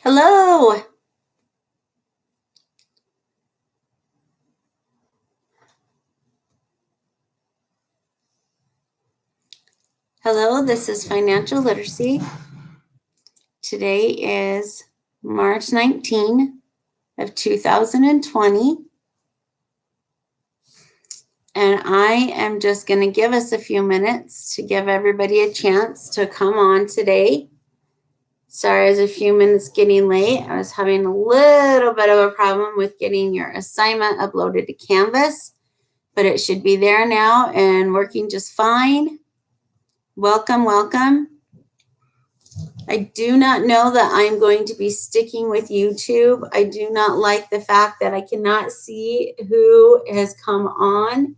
Hello. Hello, this is Financial Literacy. Today is March 19 of 2020. And I am just going to give us a few minutes to give everybody a chance to come on today. Sorry, I was a few minutes getting late. I was having a little bit of a problem with getting your assignment uploaded to Canvas, but it should be there now and working just fine. Welcome, welcome. I do not know that I'm going to be sticking with YouTube. I do not like the fact that I cannot see who has come on.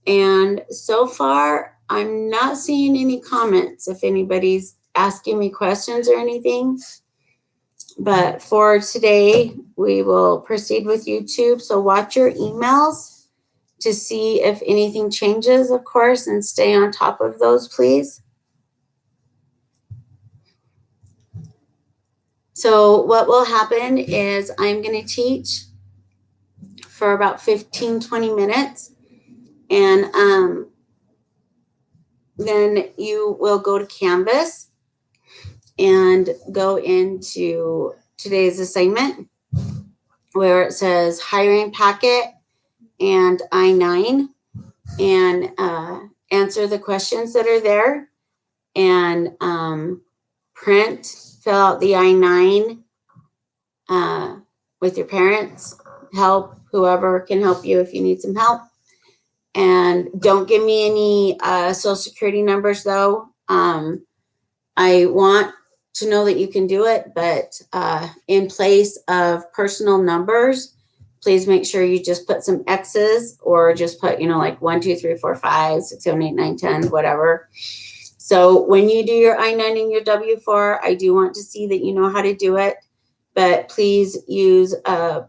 And so far, I'm not seeing any comments if anybody's asking me questions or anything. But for today, we will proceed with YouTube. So watch your emails to see if anything changes, of course, and stay on top of those, please. So what will happen is I'm going to teach for about 15-20 minutes, and then you will go to Canvas and go into today's assignment where it says hiring packet and I-9, and answer the questions that are there, and fill out the I-9 with your parents, help whoever can help you if you need some help. And don't give me any social security numbers though. I want to know that you can do it, but in place of personal numbers, please make sure you just put some X's, or just put, like 1, 2, 3, 4, 5, 6, 7, 8, 9, 10, whatever. So when you do your I-9 and your W-4, I do want to see that you know how to do it, but please use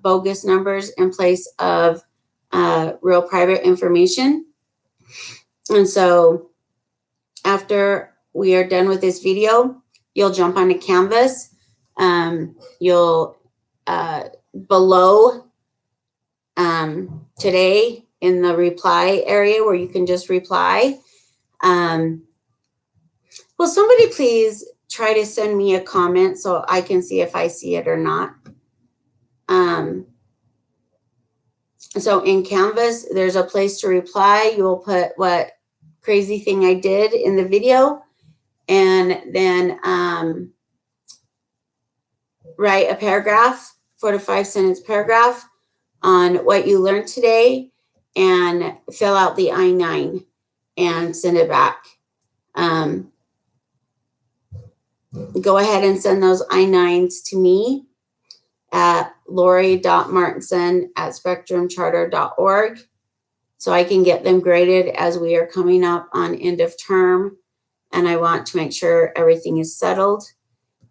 bogus numbers in place of real private information. And so after we are done with this video, you'll jump onto Canvas. You'll below today in the reply area where you can just reply. Will somebody please try to send me a comment so I can see if I see it or not? So in Canvas, there's a place to reply. You will put what crazy thing I did in the video, and then write a paragraph, 4 to 5 sentence paragraph on what you learned today, and fill out the I-9 and send it back. Go ahead and send those I-9s to me at lori.martinson@spectrumcharter.org so I can get them graded as we are coming up on end of term, and I want to make sure everything is settled.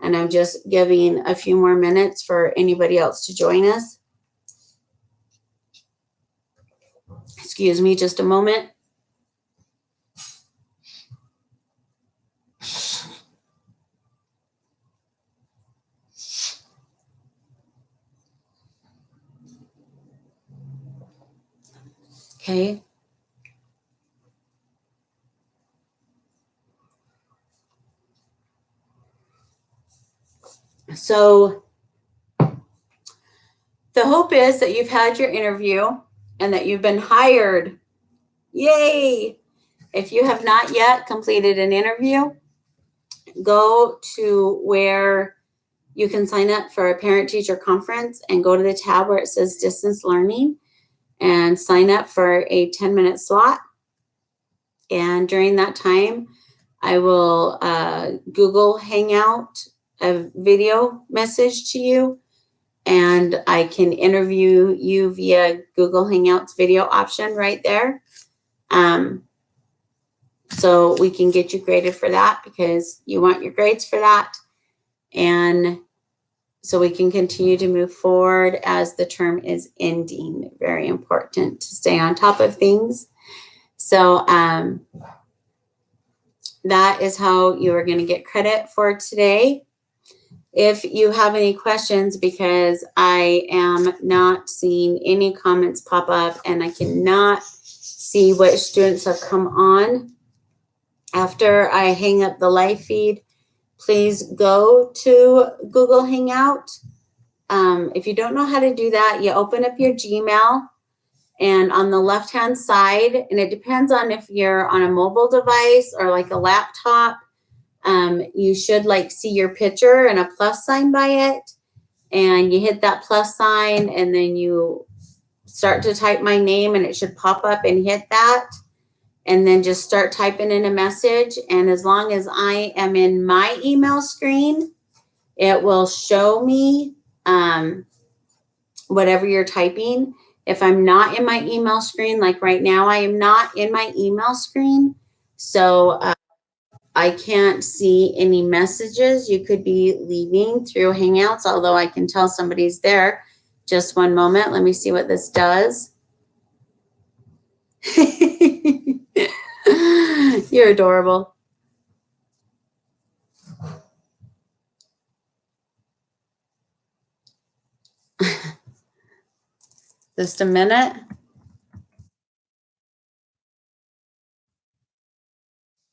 And I'm just giving a few more minutes for anybody else to join us. Excuse me just a moment. Okay. So the hope is that you've had your interview and that you've been hired. Yay! If you have not yet completed an interview, go to where you can sign up for a parent-teacher conference and go to the tab where it says distance learning and sign up for a 10-minute slot. And during that time, I will Google Hangout a video message to you, and I can interview you via Google Hangouts video option right there. So we can get you graded for that because you want your grades for that. And so we can continue to move forward as the term is ending. Very important to stay on top of things. So that is how you are going to get credit for today. if you have any questions, because I am not seeing any comments pop up and I cannot see which students have come on. After I hang up the live feed, please go to Google Hangout. If you don't know how to do that, you open up your Gmail, and on the left-hand side, and it depends on if you're on a mobile device or like a laptop, you should like see your picture and a plus sign by it, and you hit that plus sign, and then you start to type my name, and it should pop up, and hit that, and then just start typing in a message. And as long as I am in my email screen, it will show me whatever you're typing. If I'm not in my email screen, like right now, I am not in my email screen, so I can't see any messages you could be leaving through Hangouts, although I can tell somebody's there. Just one moment. Let me see what this does. You're adorable. Just a minute.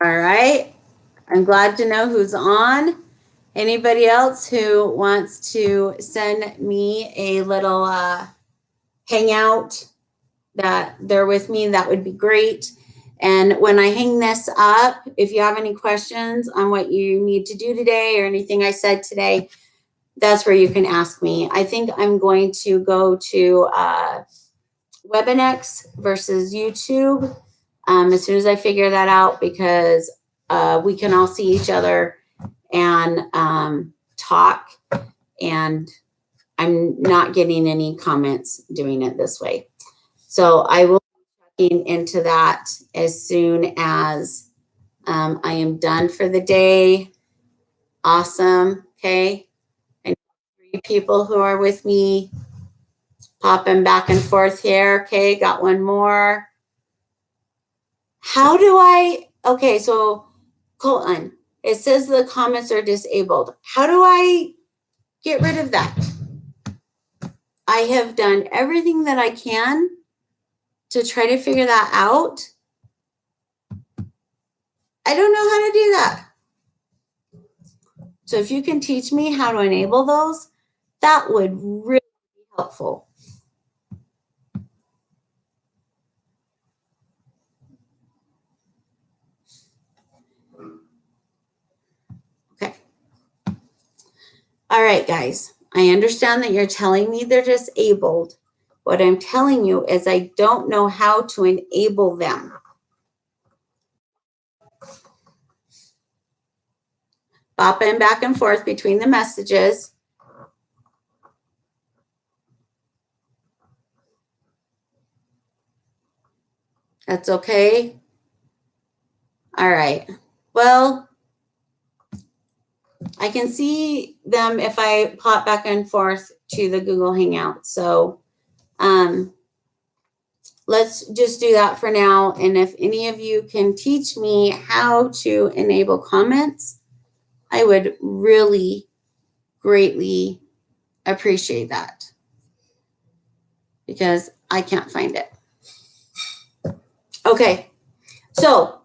All right. I'm glad to know who's on. Anybody else who wants to send me a little hangout that they're with me, that would be great. And when I hang this up, if you have any questions on what you need to do today or anything I said today, that's where you can ask me. I think I'm going to go to Webinex versus YouTube as soon as I figure that out, because we can all see each other and talk, and I'm not getting any comments doing it this way. So I will be looking into that as soon as I am done for the day. Awesome. Okay. I know 3 people who are with me, popping back and forth here. Okay, got one more. How do I, okay, so Colton, it says the comments are disabled. How do I get rid of that? I have done everything that I can to try to figure that out. I don't know how to do that. So if you can teach me how to enable those, that would really be helpful. Okay. All right, guys. I understand that you're telling me they're disabled. What I'm telling you is I don't know how to enable them. Bopping back and forth between the messages. That's okay. All right. Well, I can see them if I pop back and forth to the Google Hangout. So let's just do that for now. And if any of you can teach me how to enable comments, I would really greatly appreciate that, because I can't find it. Okay. So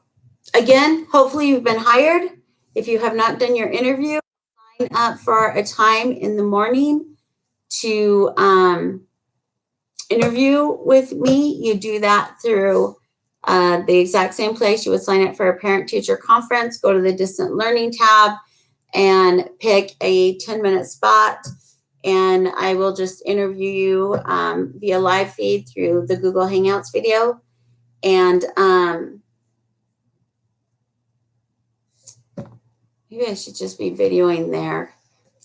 again, hopefully you've been hired. If you have not done your interview, sign up for a time in the morning to interview with me. You do that through the exact same place you would sign up for a parent-teacher conference. Go to the distant learning tab and pick a 10-minute spot, and I will just interview you via live feed through the Google Hangouts video. And maybe I should just be videoing there.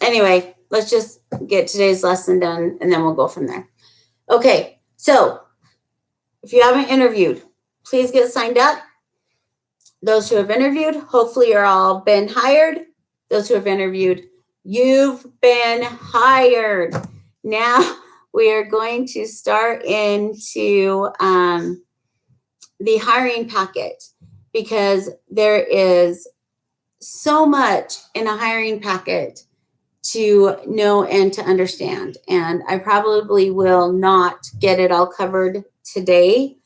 Anyway, let's just get today's lesson done, and then we'll go from there. Okay, so if you haven't interviewed, please get signed up. Those who have interviewed, hopefully you're all been hired. Those who have interviewed, you've been hired. Now we are going to start into the hiring packet, because there is so much in a hiring packet to know and to understand. And I probably will not get it all covered today.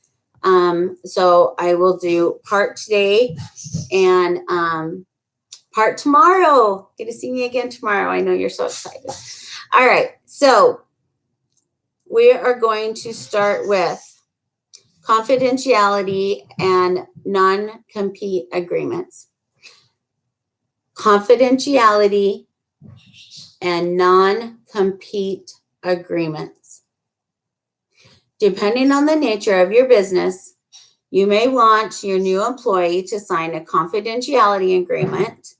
So I will do part today and part tomorrow. Get to see me again tomorrow. I know you're so excited. All right. So we are going to start with confidentiality and non-compete agreements. Confidentiality and non-compete agreements. Depending on the nature of your business, you may want your new employee to sign a confidentiality agreement.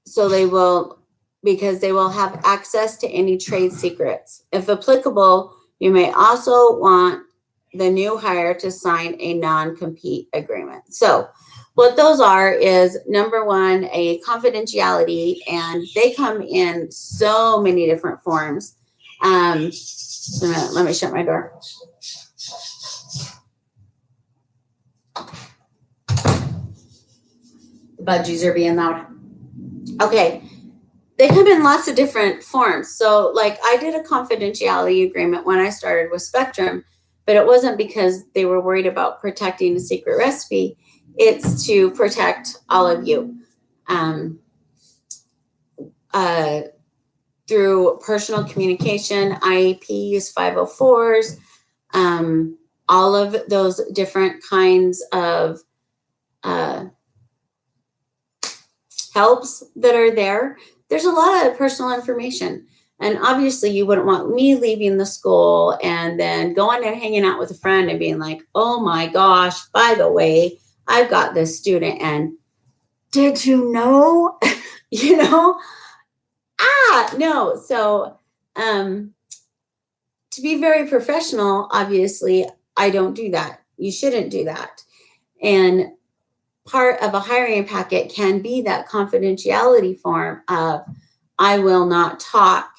So they will, because they will have access to any trade secrets. If applicable, you may also want the new hire to sign a non-compete agreement. So what those are is, number one, a confidentiality, and they come in so many different forms. Let me shut my door. The budgies are being loud. Okay. They come in lots of different forms. So like I did a confidentiality agreement when I started with Spectrum, but it wasn't because they were worried about protecting a secret recipe. It's to protect all of you through personal communication, IEPs, 504s, all of those different kinds of helps that are there. There's a lot of personal information. And obviously you wouldn't want me leaving the school and then going and hanging out with a friend and being like, oh my gosh, by the way, I've got this student and did you know? You know? No. So to be very professional, obviously, I don't do that. You shouldn't do that. And part of a hiring packet can be that confidentiality form of, I will not talk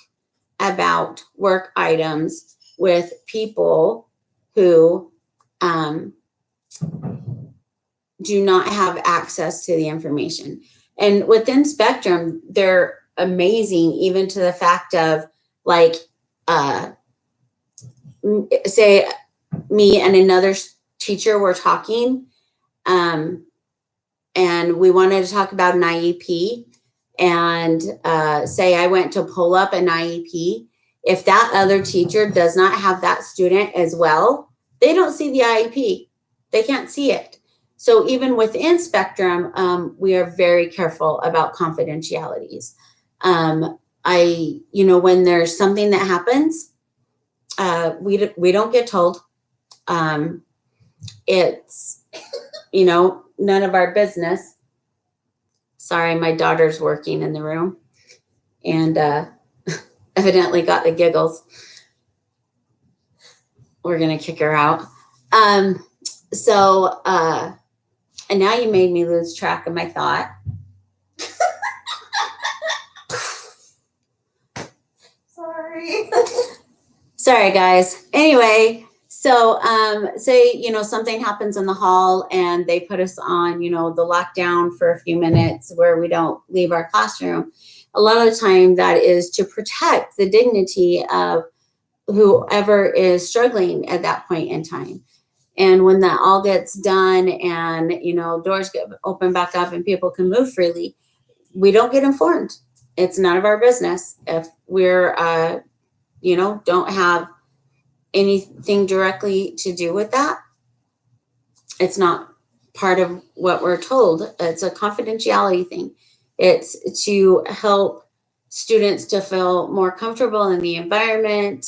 about work items with people who do not have access to the information. And within Spectrum, they're amazing, even to the fact of like, say me and another teacher were talking, and we wanted to talk about an IEP, and say I went to pull up an IEP. If that other teacher does not have that student as well, they don't see the IEP. They can't see it. So even within Spectrum, we are very careful about confidentialities. When there's something that happens, we don't get told. It's, none of our business. Sorry, my daughter's working in the room and evidently got the giggles. We're going to kick her out. And now you made me lose track of my thought. Sorry, guys. Anyway, so say, something happens in the hall and they put us on, the lockdown for a few minutes where we don't leave our classroom. A lot of the time that is to protect the dignity of whoever is struggling at that point in time. And when that all gets done and, doors get open back up and people can move freely, we don't get informed. It's none of our business. If we're, don't have anything directly to do with that, it's not part of what we're told. It's a confidentiality thing. It's to help students to feel more comfortable in the environment.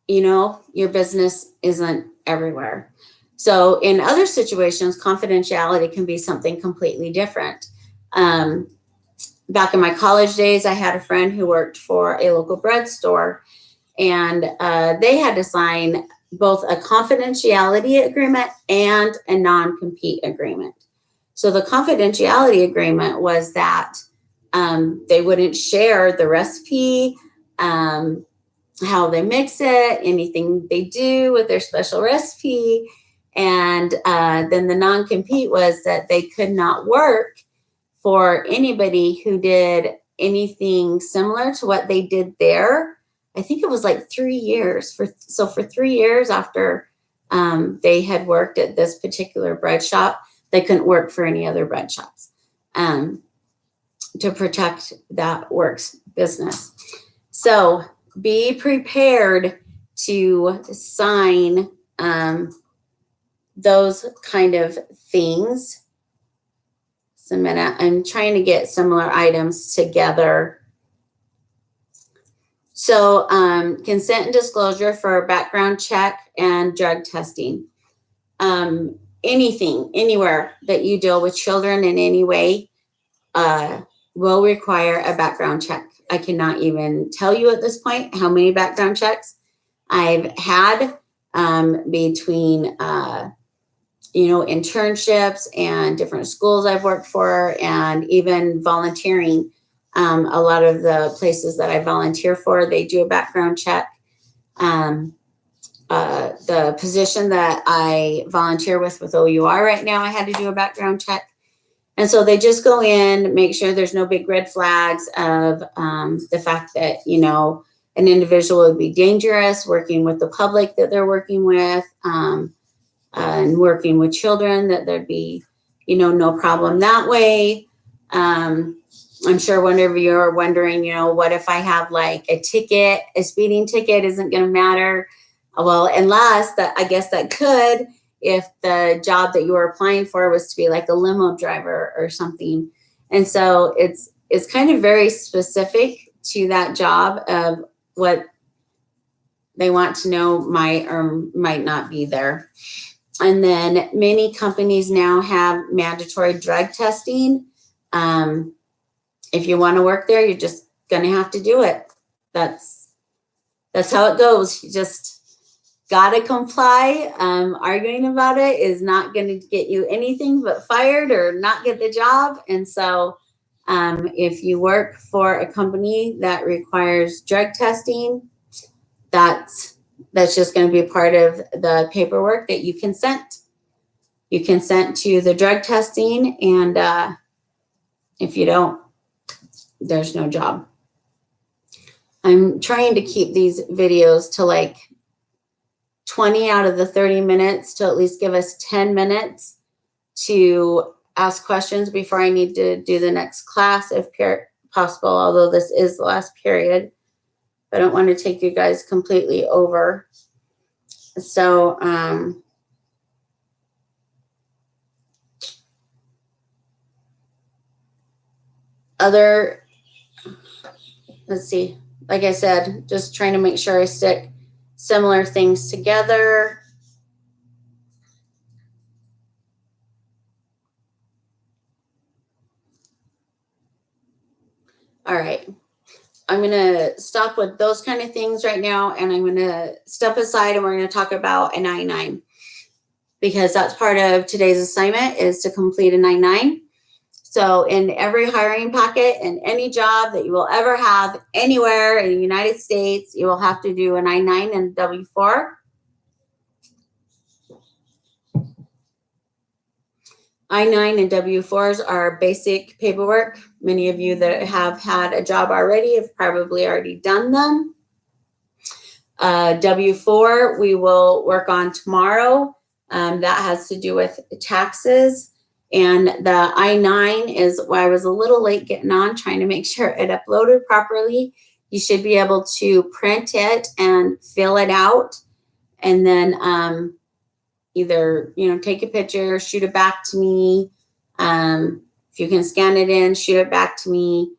Your business isn't everywhere. So in other situations, confidentiality can be something completely different. Back in my college days, I had a friend who worked for a local bread store, and they had to sign both a confidentiality agreement and a non-compete agreement. So the confidentiality agreement was that they wouldn't share the recipe, how they mix it, anything they do with their special recipe. And then the non-compete was that they could not work for anybody who did anything similar to what they did there. I think it was like 3 years. So for 3 years after they had worked at this particular bread shop, they couldn't work for any other bread shops to protect that works business. So be prepared to sign those kind of things. Just a minute. I'm trying to get similar items together. So consent and disclosure for background check and drug testing. Anything, anywhere that you deal with children in any way will require a background check. I cannot even tell you at this point how many background checks I've had between internships and different schools I've worked for, and even volunteering. A lot of the places that I volunteer for, they do a background check. The position that I volunteer with OUR right now, I had to do a background check. And so they just go in, make sure there's no big red flags of the fact that, an individual would be dangerous working with the public that they're working with, and working with children, that there'd be, no problem that way. I'm sure whenever you're wondering, what if I have like a speeding ticket isn't going to matter. Well, unless I guess that could, if the job that you were applying for was to be like a limo driver or something. And so it's kind of very specific to that job of what they want to know might or might not be there. And then many companies now have mandatory drug testing. If you want to work there, you're just going to have to do it. That's how it goes. You just got to comply. Arguing about it is not going to get you anything but fired or not get the job. And so if you work for a company that requires drug testing, that's just going to be part of the paperwork that you consent. You consent to the drug testing, and if you don't, there's no job. I'm trying to keep these videos to like 20 out of the 30 minutes to at least give us 10 minutes to ask questions before I need to do the next class if possible, although this is the last period. I don't want to take you guys completely over. So, let's see, like I said, just trying to make sure I stick similar things together. All right. I'm going to stop with those kind of things right now, and I'm going to step aside and we're going to talk about an I-9, because that's part of today's assignment is to complete an I-9. So in every hiring packet and any job that you will ever have anywhere in the United States, you will have to do an I-9 and W-4. I-9 and W-4s are basic paperwork. Many of you that have had a job already have probably already done them. W-4 we will work on tomorrow. That has to do with taxes. And the I-9 is why I was a little late getting on, trying to make sure it uploaded properly. You should be able to print it and fill it out, and then either, take a picture, shoot it back to me. If you can scan it in, shoot it back to me.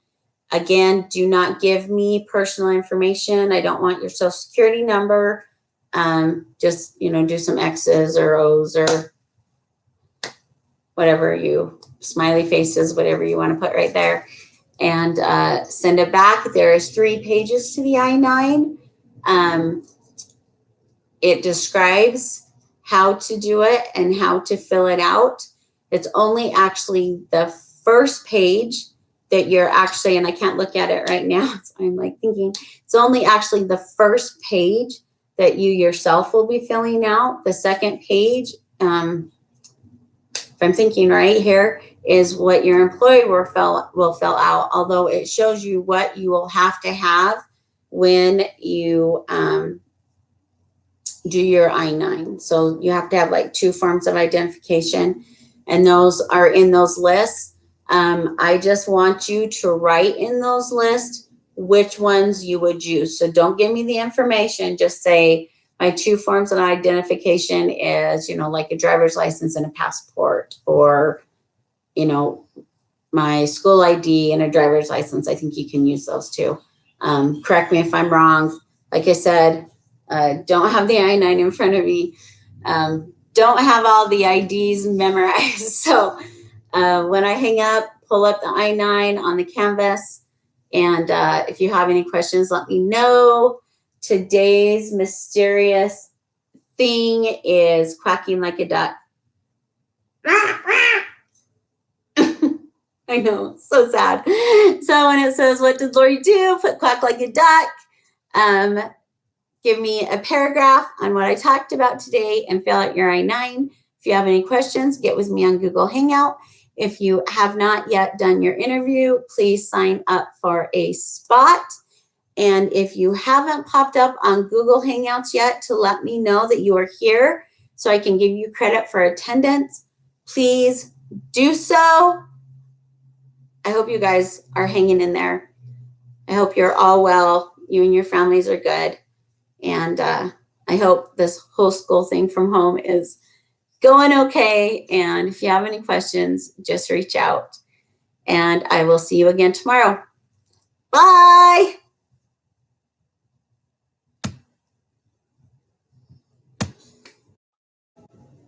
Again, do not give me personal information. I don't want your social security number. Just, do some X's or O's or whatever smiley faces, whatever you want to put right there, and send it back. There is 3 pages to the I-9. It describes how to do it and how to fill it out. It's only actually the first page that you're actually, and I can't look at it right now, so I'm like thinking, it's only actually the first page that you yourself will be filling out. The second page if I'm thinking right here, is what your employee will fill out, although it shows you what you will have to have when you do your I-9. So you have to have like 2 forms of identification, and those are in those lists. I just want you to write in those lists which ones you would use. So don't give me the information, just say my 2 forms of identification is, like a driver's license and a passport, or, my school ID and a driver's license. I think you can use those too. Correct me if I'm wrong. Like I said, don't have the I-9 in front of me. Don't have all the IDs memorized. So when I hang up, pull up the I-9 on the canvas. And if you have any questions, let me know. Today's mysterious thing is quacking like a duck. I know, so sad. So when it says, what did Lori do? Put quack like a duck. Give me a paragraph on what I talked about today and fill out your I-9. If you have any questions, get with me on Google Hangout. If you have not yet done your interview, please sign up for a spot. And if you haven't popped up on Google Hangouts yet to let me know that you are here so I can give you credit for attendance, please do so. I hope you guys are hanging in there. I hope you're all well. You and your families are good. And I hope this whole school thing from home is going okay. And if you have any questions, just reach out. And I will see you again tomorrow. Bye.